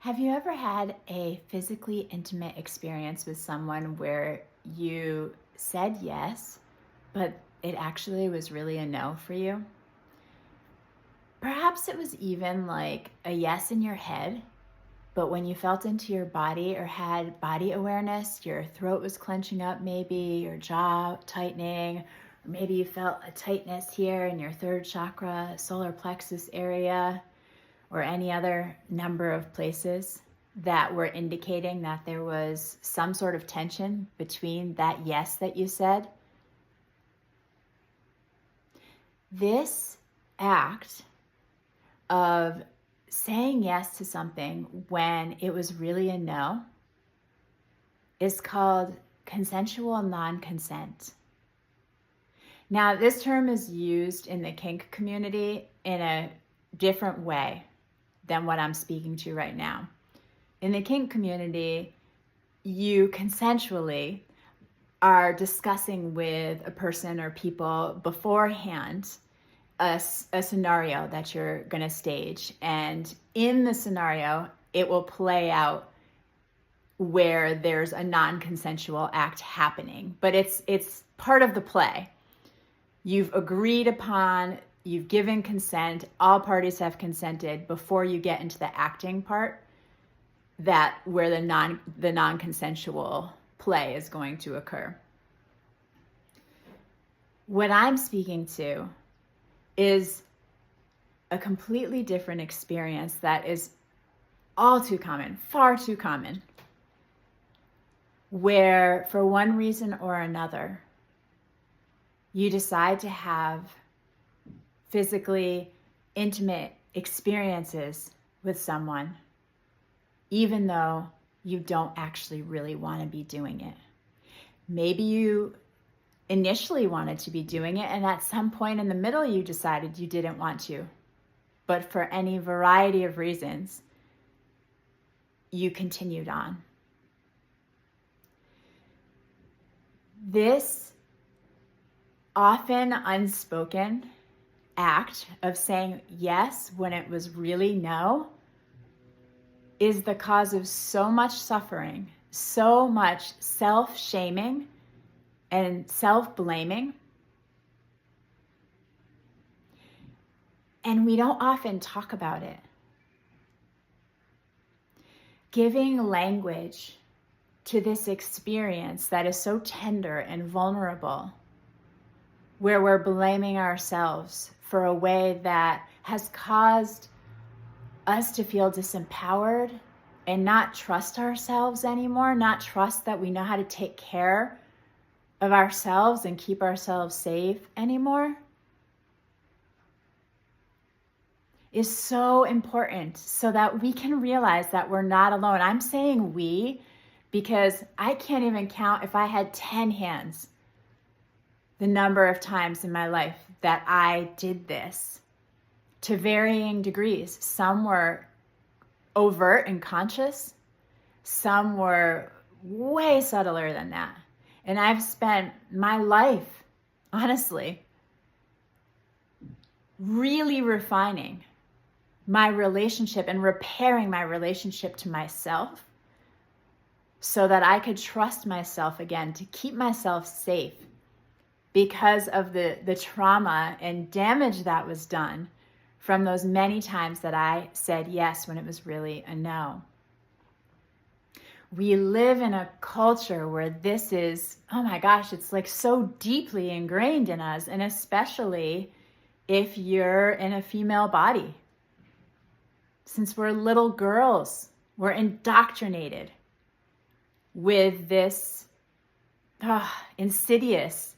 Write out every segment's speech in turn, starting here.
Have you ever had a physically intimate experience with someone where you said yes, but it actually was really a no for you? Perhaps it was even like a yes in your head, but when you felt into your body or had body awareness, your throat was clenching up, maybe your jaw tightening, or maybe you felt a tightness here in your third chakra, solar plexus area, or any other number of places that were indicating that there was some sort of tension between that yes that you said. This act of saying yes to something when it was really a no is called consensual non-consent. Now, this term is used in the kink community in a different way than what I'm speaking to right now. In the kink community, you consensually are discussing with a person or people beforehand a scenario that you're going to stage. And in the scenario, it will play out where there's a non-consensual act happening. But it's part of the play. You've agreed upon, you've given consent, all parties have consented before you get into the acting part, that where the non-consensual play is going to occur. What I'm speaking to is a completely different experience that is all too common, far too common, where for one reason or another, you decide to have physically intimate experiences with someone, even though you don't actually really want to be doing it. Maybe you initially wanted to be doing it, and at some point in the middle, you decided you didn't want to. But for any variety of reasons, you continued on. This often unspoken act of saying yes when it was really no is the cause of so much suffering, so much self-shaming and self-blaming. And we don't often talk about it. Giving language to this experience that is so tender and vulnerable, where we're blaming ourselves for a way that has caused us to feel disempowered and not trust ourselves anymore, not trust that we know how to take care of ourselves and keep ourselves safe anymore, is so important so that we can realize that we're not alone. I'm saying we because I can't even count, if I had 10 hands, the number of times in my life that I did this to varying degrees. Some were overt and conscious, some were way subtler than that. And I've spent my life, honestly, really refining my relationship and repairing my relationship to myself so that I could trust myself again, to keep myself safe because of the trauma and damage that was done from those many times that I said yes when it was really a no. We live in a culture where this is, oh my gosh, it's like so deeply ingrained in us, and especially if you're in a female body. Since we're little girls, we're indoctrinated with this insidious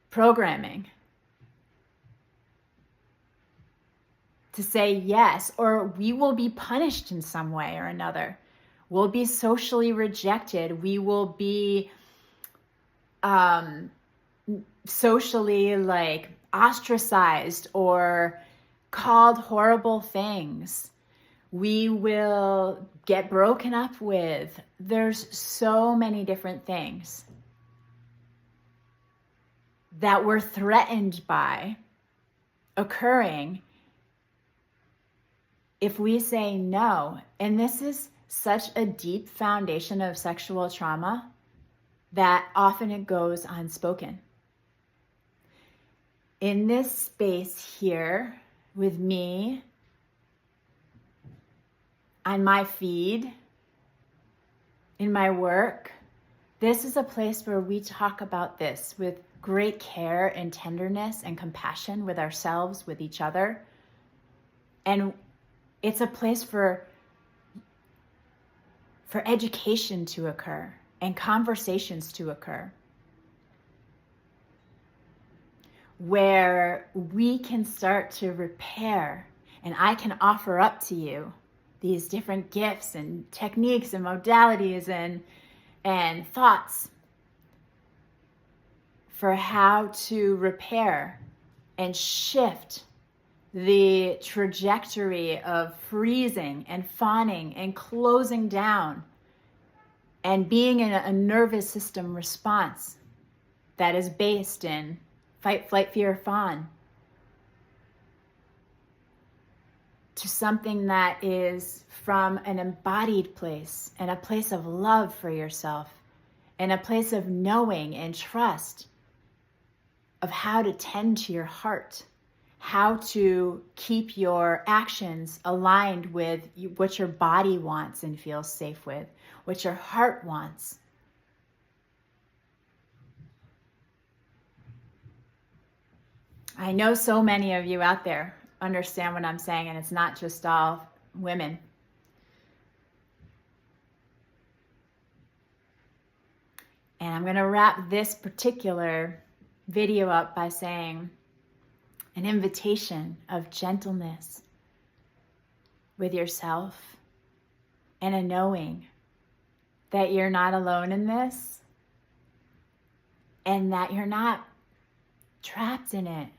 programming to say yes, or we will be punished in some way or another. We'll be socially rejected. We will be socially ostracized or called horrible things. We will get broken up with. There's so many different things that we're threatened by occurring if we say no, and this is such a deep foundation of sexual trauma that often it goes unspoken. In this space here with me, on my feed, in my work, this is a place where we talk about this with great care and tenderness and compassion with ourselves, with each other. And it's a place for education to occur and conversations to occur, where we can start to repair, and I can offer up to you these different gifts and techniques and modalities and thoughts for how to repair and shift the trajectory of freezing and fawning and closing down and being in a nervous system response that is based in fight, flight, fear, fawn, to something that is from an embodied place and a place of love for yourself and a place of knowing and trust of how to tend to your heart, how to keep your actions aligned with what your body wants and feels safe with, what your heart wants. I know so many of you out there understand what I'm saying, and it's not just all women. And I'm going to wrap this particular video up by saying an invitation of gentleness with yourself and a knowing that you're not alone in this and that you're not trapped in it.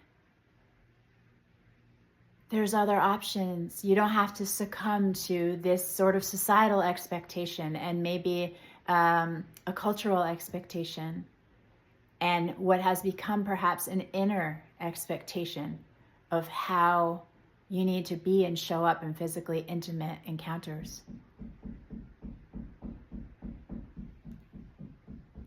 There's other options. You don't have to succumb to this sort of societal expectation and maybe a cultural expectation and what has become perhaps an inner expectation of how you need to be and show up in physically intimate encounters.